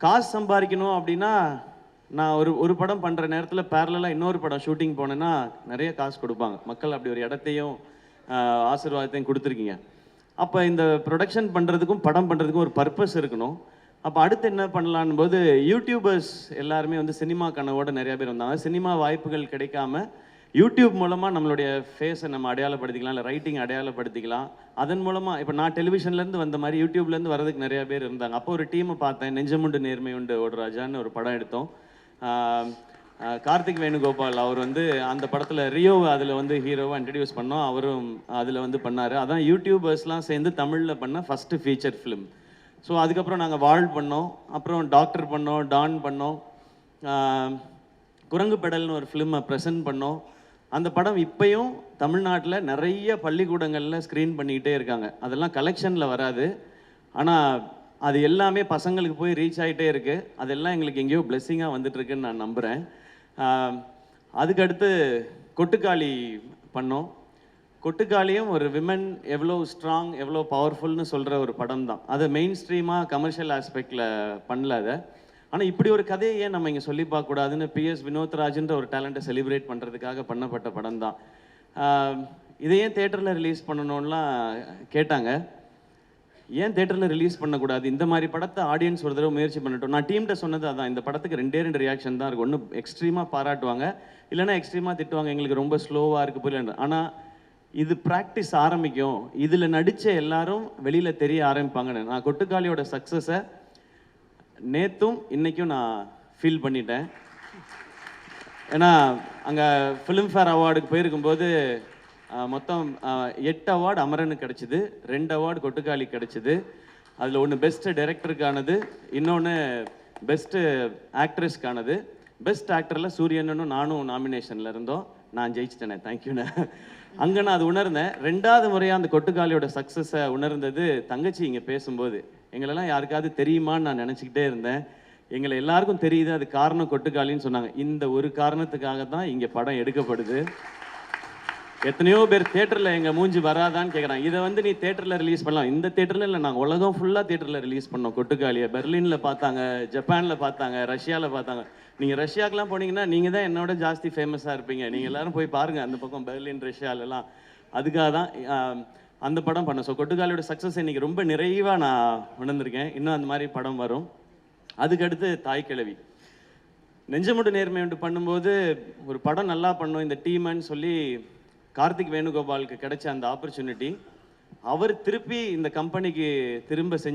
காசு சம்பாதிக்கணும் அப்படின்னா நான் ஒரு ஒரு படம் பண்ணுற நேரத்தில் பேரலாக இன்னொரு படம் ஷூட்டிங் போனேன்னா நிறைய காசு கொடுப்பாங்க. மக்கள் அப்படி ஒரு இடத்தையும் ஆசீர்வாதத்தையும் கொடுத்துருக்கீங்க. அப்போ இந்த ப்ரொடக்ஷன் பண்ணுறதுக்கும் படம் பண்ணுறதுக்கும் ஒரு பர்பஸ் இருக்கணும். அப்போ அடுத்து என்ன பண்ணலான்னு போது யூடியூபர்ஸ் எல்லாருமே வந்து சினிமா கனவோட நிறைய பேர் வந்தாங்க. சினிமா வாய்ப்புகள் கிடைக்காம யூடியூப் மூலமாக நம்மளுடைய ஃபேஸை நம்ம அடையாளப்படுத்திக்கலாம், இல்லை ரைட்டிங் அடையாளப்படுத்திக்கலாம். அதன் மூலமாக இப்போ நான் டெலிவிஷன்லேருந்து வந்த மாதிரி யூடியூப்லேருந்து வரதுக்கு நிறையா பேர் இருந்தாங்க. அப்போ ஒரு டீமை பார்த்தேன். நெஞ்சமுண்டு நேர்மை உண்டு ஓடுராஜான்னு ஒரு படம் எடுத்தோம். கார்த்திக் வேணுகோபால் அவர் வந்து அந்த படத்தில் ரியோ அதில் வந்து ஹீரோவாக இன்ட்ரடியூஸ் பண்ணோம். அவரும் அதில் வந்து பண்ணார். அதான் யூடியூபர்ஸ்லாம் சேர்ந்து தமிழில் பண்ண ஃபஸ்ட்டு ஃபீச்சர் ஃபிலிம். ஸோ அதுக்கப்புறம் நாங்கள் வாழ் பண்ணோம், அப்புறம் டாக்டர் பண்ணோம், டான் பண்ணோம், குரங்கு பெடல்னு ஒரு ஃபிலிமை ப்ரெசென்ட் பண்ணோம். அந்த படம் இப்போயும் தமிழ்நாட்டில் நிறைய பள்ளிக்கூடங்களில் ஸ்க்ரீன் பண்ணிக்கிட்டே இருக்காங்க. அதெல்லாம் கலெக்ஷனில் வராது, ஆனால் அது எல்லாமே பசங்களுக்கு போய் ரீச் ஆகிட்டே இருக்குது. அதெல்லாம் எங்களுக்கு எங்கேயோ பிளெஸ்ஸிங்காக வந்துட்டுருக்குன்னு நான் நம்புகிறேன். அதுக்கடுத்து கொட்டுக்காளி பண்ணோம். கொட்டுக்காளியும் ஒரு விமன் எவ்வளோ ஸ்ட்ராங், எவ்வளோ பவர்ஃபுல்னு சொல்கிற ஒரு படம் தான். அது மெயின் ஸ்ட்ரீமாக கமர்ஷியல் ஆஸ்பெக்டில் பண்ணல அதை. ஆனால் இப்படி ஒரு கதையை ஏன் நம்ம இங்கே சொல்லி பார்க்கக்கூடாதுன்னு பிஎஸ் வினோத்ராஜ்ன்ற ஒரு டேலண்ட்டை செலிப்ரேட் பண்ணுறதுக்காக பண்ணப்பட்ட படம் தான். இதை ஏன் தேட்டரில் ரிலீஸ் பண்ணணும்லாம் கேட்டாங்க. ஏன் தேட்டரில் ரிலீஸ் பண்ணக்கூடாது? இந்த மாதிரி படத்தை ஆடியன்ஸ் ஒரு தடவை முயற்சி பண்ணிட்டோம். நான் டீம்கிட்ட சொன்னது அதான், இந்த படத்துக்கு 2 ரியாக்ஷன் தான் இருக்கும். ஒன்று எக்ஸ்ட்ரீமாக பாராட்டுவாங்க, இல்லைன்னா எக்ஸ்ட்ரீமாக திட்டுவாங்க, எங்களுக்கு ரொம்ப ஸ்லோவாக இருக்குது புரியல. ஆனால் இது ப்ராக்டிஸ் ஆரம்பிக்கும், இதில் நடித்த எல்லாரும் வெளியில் தெரிய ஆரம்பிப்பாங்கன்னு. நான் கொட்டுக்காளியோட சக்ஸஸை நேற்றும் இன்றைக்கும் நான் ஃபீல் பண்ணிட்டேன். ஏன்னா அங்கே ஃபிலிம்ஃபேர் அவார்டுக்கு போயிருக்கும்போது மொத்தம் 8 அவார்டு அமரனுக்கு கிடச்சிது, 2 அவார்டு கொட்டுக்காளி கிடச்சிது. அதில் ஒன்று பெஸ்ட்டு டைரக்டருக்கானது, இன்னொன்று பெஸ்ட்டு ஆக்ட்ரஸ்க்கானது. பெஸ்ட் ஆக்டரில் சூரியனும் நானும் நாமினேஷனில் இருந்தோம். நான் ஜெயிச்சிட்டேனே, தேங்க்யூண்ணே. அங்கே நான் அது உணர்ந்தேன். 2வது முறையாக அந்த கொட்டுக்காளியோட சக்ஸஸை உணர்ந்தது தங்கச்சி இங்கே பேசும்போது. எங்களெல்லாம் யாருக்காவது தெரியுமான்னு நான் நினச்சிக்கிட்டே இருந்தேன். எங்களை எல்லாருக்கும் தெரியுது, அது காரணம் கொட்டுக்காளின்னு சொன்னாங்க. இந்த ஒரு காரணத்துக்காக தான் இங்கே படம் எடுக்கப்படுது. எத்தனையோ பேர் தேட்டரில் எங்கள் மூஞ்சி வராதான்னு கேட்குறாங்க. இதை வந்து நீ தேட்டரில் ரிலீஸ் பண்ணலாம். இந்த தேட்டரில் இல்லை, நாங்கள் உலகம் ஃபுல்லாக தேட்டரில் ரிலீஸ் பண்ணோம் கொட்டுக்காளியை. பெர்லினில் பார்த்தாங்க, ஜப்பானில் பார்த்தாங்க, ரஷ்யாவில் பார்த்தாங்க. நீங்கள் ரஷ்யாக்கெலாம் போனீங்கன்னா நீங்கள் தான் என்னோட ஜாஸ்தி ஃபேமஸாக இருப்பீங்க. நீங்கள் எல்லோரும் போய் பாருங்கள் அந்த பக்கம் பெர்லின், ரஷ்யாலெலாம். அதுக்காக தான் அந்த படம் பண்ணோம். ஸோ கொட்டுக்காளியோட சக்ஸஸ் இன்றைக்கி ரொம்ப நிறைவாக நான் உணர்ந்திருக்கேன். இன்னும் அந்த மாதிரி படம் வரும். அதுக்கடுத்து தாய்க்கிழவி. நெஞ்சமுண்டு நேர்மை உண்டு பண்ணும்போது ஒரு படம் நல்லா பண்ணோம் இந்த டீம்னு சொல்லி கார்த்திக் வேணுகோபாலுக்கு கிடைச்ச அந்த ஆப்பர்ச்சுனிட்டி அவர் திருப்பி இந்த கம்பெனிக்கு திரும்ப செஞ்சு